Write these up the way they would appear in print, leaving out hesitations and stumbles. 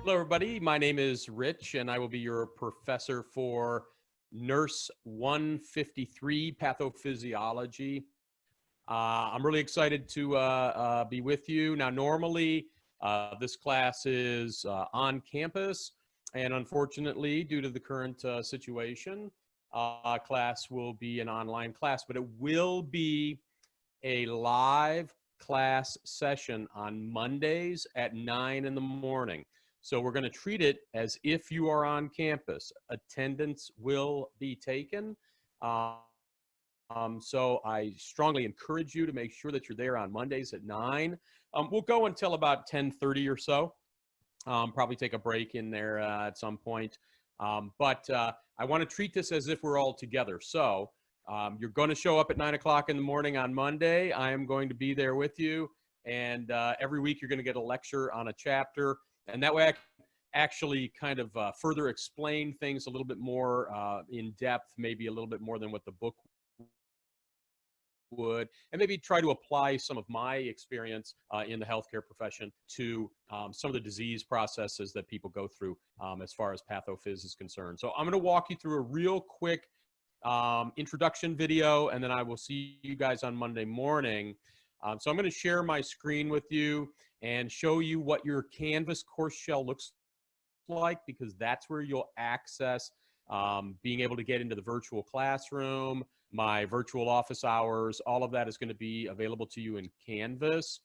Hello, everybody. My name is Rich, and I will be your professor for NURS153 Pathophysiology. I'm really excited to be with you. Now, normally, this class is on campus, and unfortunately, due to the current situation, class will be an online class, but it will be a live class session on Mondays at 9 in the morning. So we're going to treat it as if you are on campus. Attendance will be taken. So I strongly encourage you to make sure that you're there on Mondays at 9. We'll go until about 10:30 or so. Probably take a break in there at some point. But I want to treat this as if we're all together. So you're going to show up at 9 o'clock in the morning on Monday. I am going to be there with you. And every week you're going to get a lecture on a chapter. And that way I can actually kind of further explain things a little bit more in depth, maybe a little bit more than what the book would, and maybe try to apply some of my experience in the healthcare profession to some of the disease processes that people go through as far as pathophys is concerned. So I'm going to walk you through a real quick introduction video, and then I will see you guys on Monday morning. So I'm going to share my screen with you and show you what your Canvas course shell looks like, because that's where you'll access being able to get into the virtual classroom, my virtual office hours. All of that is going to be available to you in Canvas.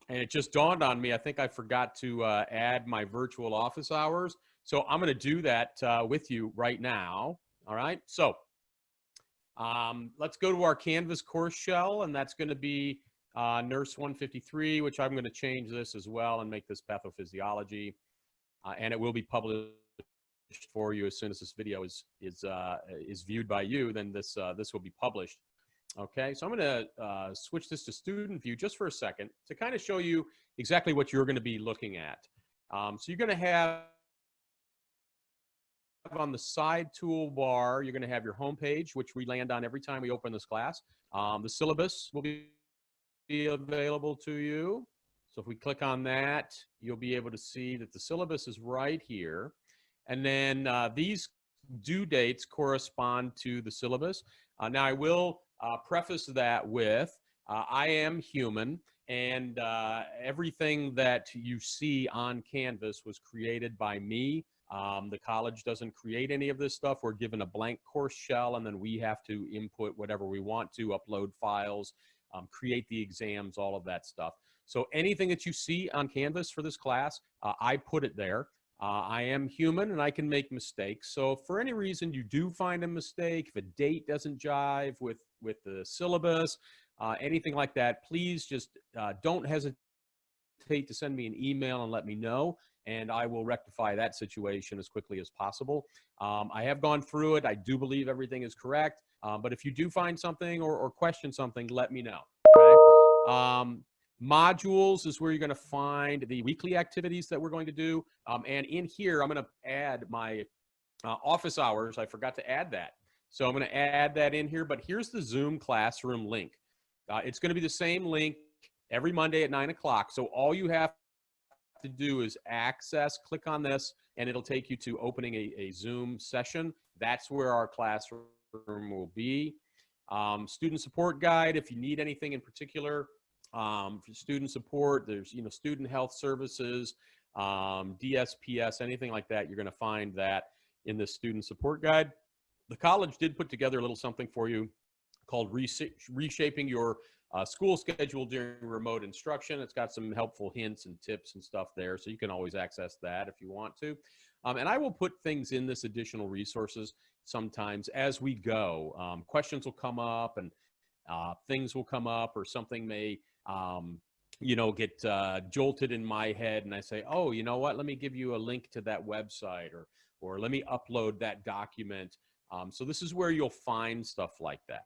And it just dawned on me, I think I forgot to add my virtual office hours. So I'm going to do that with you right now. All right. So let's go to our Canvas course shell, and that's going to be NURS153, which I'm going to change this as well and make this pathophysiology, and it will be published for you as soon as this video is viewed by you. Then this will be published. Okay, so I'm going to switch this to student view just for a second to kind of show you exactly what you're going to be looking at. So you're going to have on the side toolbar, you're going to have your home page, which we land on every time we open this class. The syllabus will be available to you. So if we click on that, you'll be able to see that the syllabus is right here. And then these due dates correspond to the syllabus. Now I will preface that with, I am human, and everything that you see on Canvas was created by me. The college doesn't create any of this stuff. We're given a blank course shell, and then we have to input whatever we want to, upload files, create the exams, all of that stuff. So anything that you see on Canvas for this class, I put it there. I am human and I can make mistakes. So if for any reason you do find a mistake, if a date doesn't jive with the syllabus, anything like that, please just don't hesitate to send me an email and let me know, and I will rectify that situation as quickly as possible. I have gone through it. I do believe everything is correct. But if you do find something or question something, let me know. Okay? Modules is where you're going to find the weekly activities that we're going to do. And in here, I'm going to add my office hours. I forgot to add that. So I'm going to add that in here. But here's the Zoom classroom link. It's going to be the same link every Monday at 9 o'clock. So all you have to do is click on this, and it'll take you to opening a Zoom session. That's where our classroom will be. Student support guide, if you need anything in particular. For student support, there's student health services, DSPS, anything like that. You're going to find that in the student support guide. The college did put together a little something for you called Reshaping Your School Schedule During Remote Instruction. It's got some helpful hints and tips and stuff there, so you can always access that if you want to. And I will put things in this additional resources sometimes as we go. Questions will come up, and things will come up, or something may get jolted in my head, and I say, oh, you know what, let me give you a link to that website, or let me upload that document. So this is where you'll find stuff like that.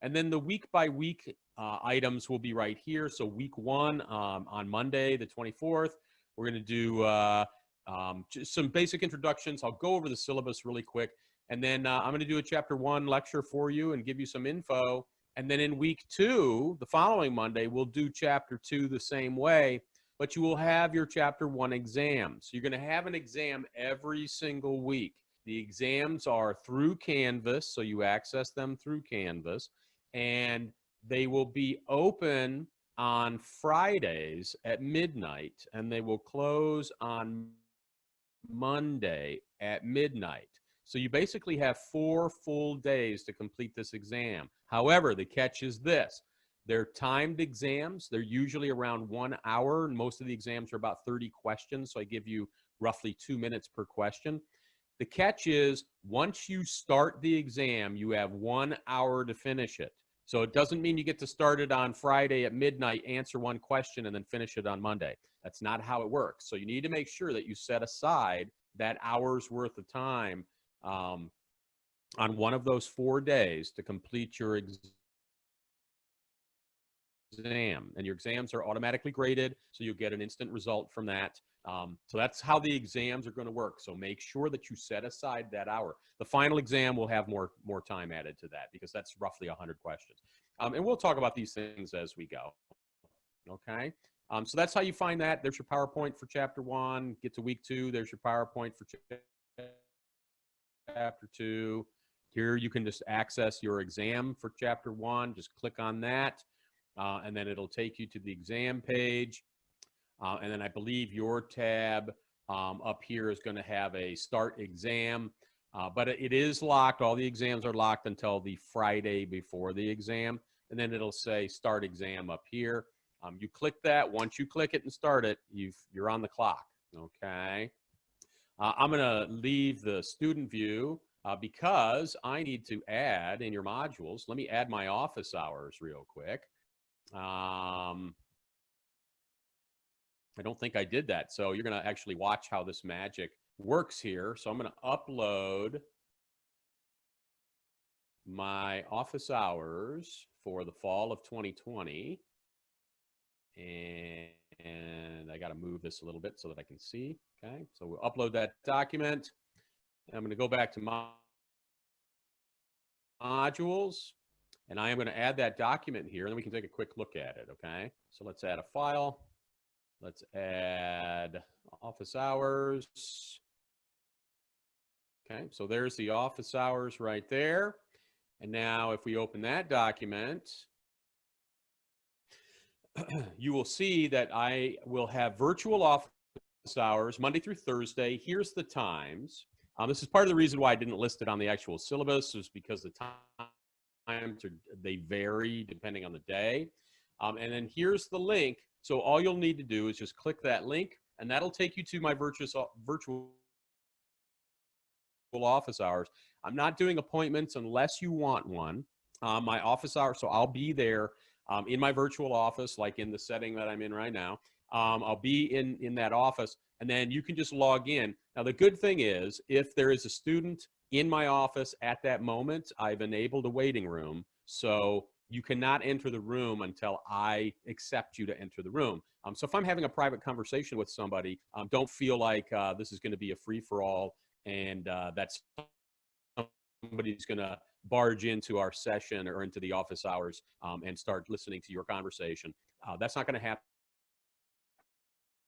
And then the week by week items will be right here. So week 1 on Monday, the 24th, we're going to do just some basic introductions. I'll go over the syllabus really quick. And then I'm going to do a chapter 1 lecture for you and give you some info. And then in week 2, the following Monday, we'll do chapter 2 the same way. but you will have your chapter 1 exam. So you're going to have an exam every single week. The exams are through Canvas, so you access them through Canvas, and they will be open on Fridays at midnight, and they will close on Monday at midnight. So you basically have 4 full days to complete this exam. However, the catch is this. They're timed exams. They're usually around 1 hour, and most of the exams are about 30 questions, so I give you roughly 2 minutes per question. The catch is once you start the exam, you have 1 hour to finish it. So it doesn't mean you get to start it on Friday at midnight, answer 1 question, and then finish it on Monday. That's not how it works. So you need to make sure that you set aside that hour's worth of time on one of those 4 days to complete your exam. And your exams are automatically graded, so you'll get an instant result from that. So that's how the exams are going to work. So make sure that you set aside that hour. The final exam will have more time added to that because that's roughly 100 questions. And we'll talk about these things as we go. Okay. So that's how you find that. There's your PowerPoint for chapter 1. Get to week 2. There's your PowerPoint for chapter 2. Here you can just access your exam for chapter 1. Just click on that. And then it'll take you to the exam page. And then I believe your tab up here is going to have a start exam, but it is locked. All the exams are locked until the Friday before the exam. And then it'll say start exam up here. You click that. Once you click it and start it, you're on the clock. Okay. I'm going to leave the student view because I need to add in your modules. Let me add my office hours real quick. I don't think I did that. So you're going to actually watch how this magic works here. So I'm going to upload my office hours for the fall of 2020. And I got to move this a little bit so that I can see. Okay. So we'll upload that document. And I'm going to go back to my modules. And I am going to add that document here, and then we can take a quick look at it, okay? So let's add a file. Let's add office hours. Okay, so there's the office hours right there. And now if we open that document, you will see that I will have virtual office hours Monday through Thursday. Here's the times. This is part of the reason why I didn't list it on the actual syllabus, is because the times they vary depending on the day. And then here's the link. So all you'll need to do is just click that link, and that'll take you to my virtual office hours. I'm not doing appointments unless you want one. My office hours, so I'll be there in my virtual office, like in the setting that I'm in right now. I'll be in that office, and then you can just log in. Now, the good thing is, if there is a student in my office at that moment, I've enabled a waiting room. So you cannot enter the room until I accept you to enter the room. So if I'm having a private conversation with somebody, don't feel like this is going to be a free-for-all and that's somebody's going to barge into our session or into the office hours and start listening to your conversation. That's not going to happen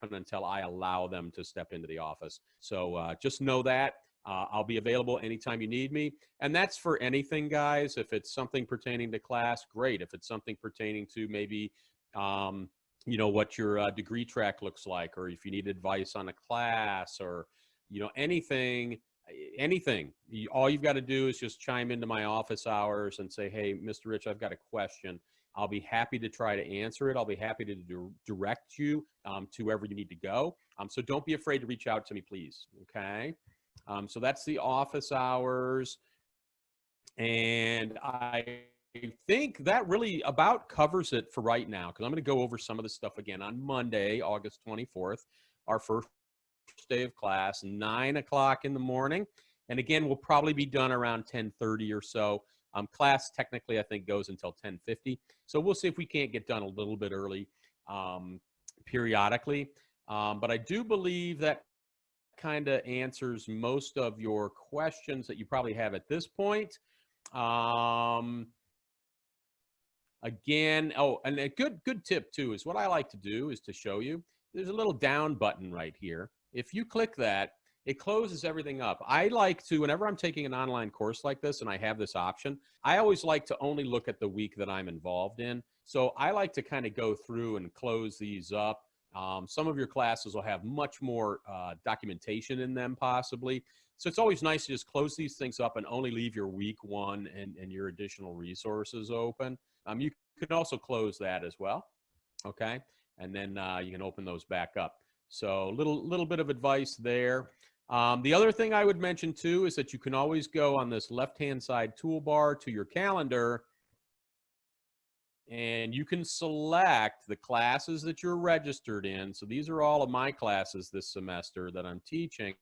until I allow them to step into the office. So just know that. I'll be available anytime you need me. And that's for anything, guys. If it's something pertaining to class, great. If it's something pertaining to maybe, you know, what your degree track looks like, or if you need advice on a class, or, you know, anything, all you've got to do is just chime into my office hours and say, hey, Mr. Rich, I've got a question. I'll be happy to try to answer it. I'll be happy to direct you to wherever you need to go. So don't be afraid to reach out to me, please. Okay. So that's the office hours. And I think that really about covers it for right now, because I'm going to go over some of the stuff again on Monday, August 24th, our first day of class, 9 o'clock in the morning. And again, we'll probably be done around 10:30 or so. Class technically, I think, goes until 10:50. So we'll see if we can't get done a little bit early periodically. But I do believe that kind of answers most of your questions that you probably have at this point. Again, oh, and a good tip too is what I like to do is to show you there's a little down button right here. If you click that, it closes everything up. I like to, whenever I'm taking an online course like this and I have this option, I always like to only look at the week that I'm involved in. So I like to kind of go through and close these up. Some of your classes will have much more documentation in them possibly. So it's always nice to just close these things up and only leave your week one and your additional resources open. You can also close that as well, okay? And then you can open those back up. So little bit of advice there. The other thing I would mention too is that you can always go on this left-hand side toolbar to your calendar, and you can select the classes that you're registered in. So these are all of my classes this semester that I'm teaching.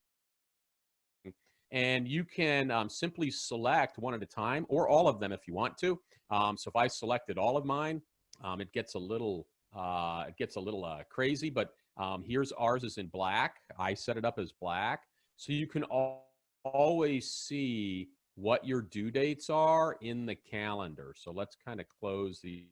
And you can simply select one at a time or all of them if you want to. So if I selected all of mine, it gets a little crazy, but here's ours is in black. I set it up as black. So you can always see what your due dates are in the calendar. So let's kind of close these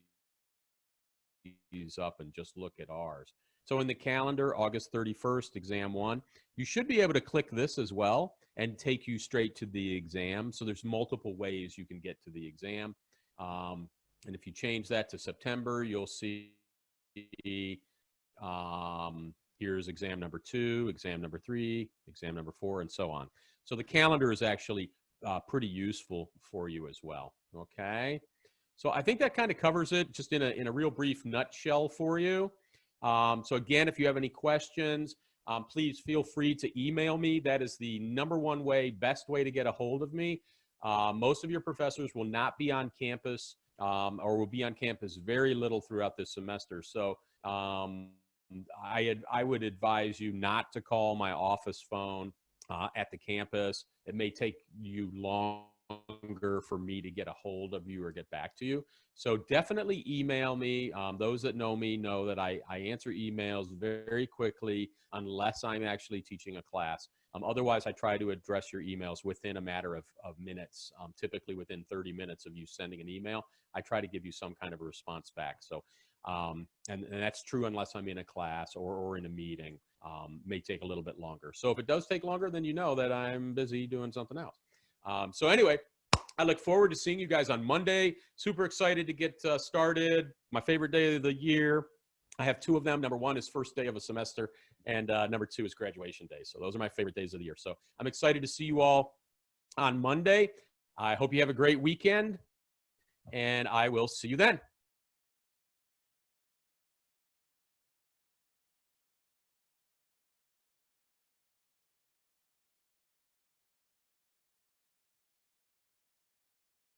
up and just look at ours. So in the calendar, August 31st, exam 1, you should be able to click this as well and take you straight to the exam. So there's multiple ways you can get to the exam. And if you change that to September, you'll see here's exam number 2, exam number 3, exam number 4, and so on. So the calendar is actually pretty useful for you as well, okay? So I think that kind of covers it just in a real brief nutshell for you. So again, if you have any questions, please feel free to email me. That is the #1 way, best way to get a hold of me. Most of your professors will not be on campus or will be on campus very little throughout this semester. So I would advise you not to call my office phone at the campus. It may take you longer for me to get a hold of you or get back to you. So definitely email me. Those that know me know that I answer emails very quickly unless I'm actually teaching a class. Otherwise, I try to address your emails within a matter of minutes, typically within 30 minutes of you sending an email. I try to give you some kind of a response back. So, and that's true unless I'm in a class or in a meeting. May take a little bit longer. So if it does take longer, then you know that I'm busy doing something else. So anyway, I look forward to seeing you guys on Monday. Super excited to get started. My favorite day of the year. I have 2 of them. #1 is first day of a semester, and #2 is graduation day. So those are my favorite days of the year. So I'm excited to see you all on Monday. I hope you have a great weekend, and I will see you then.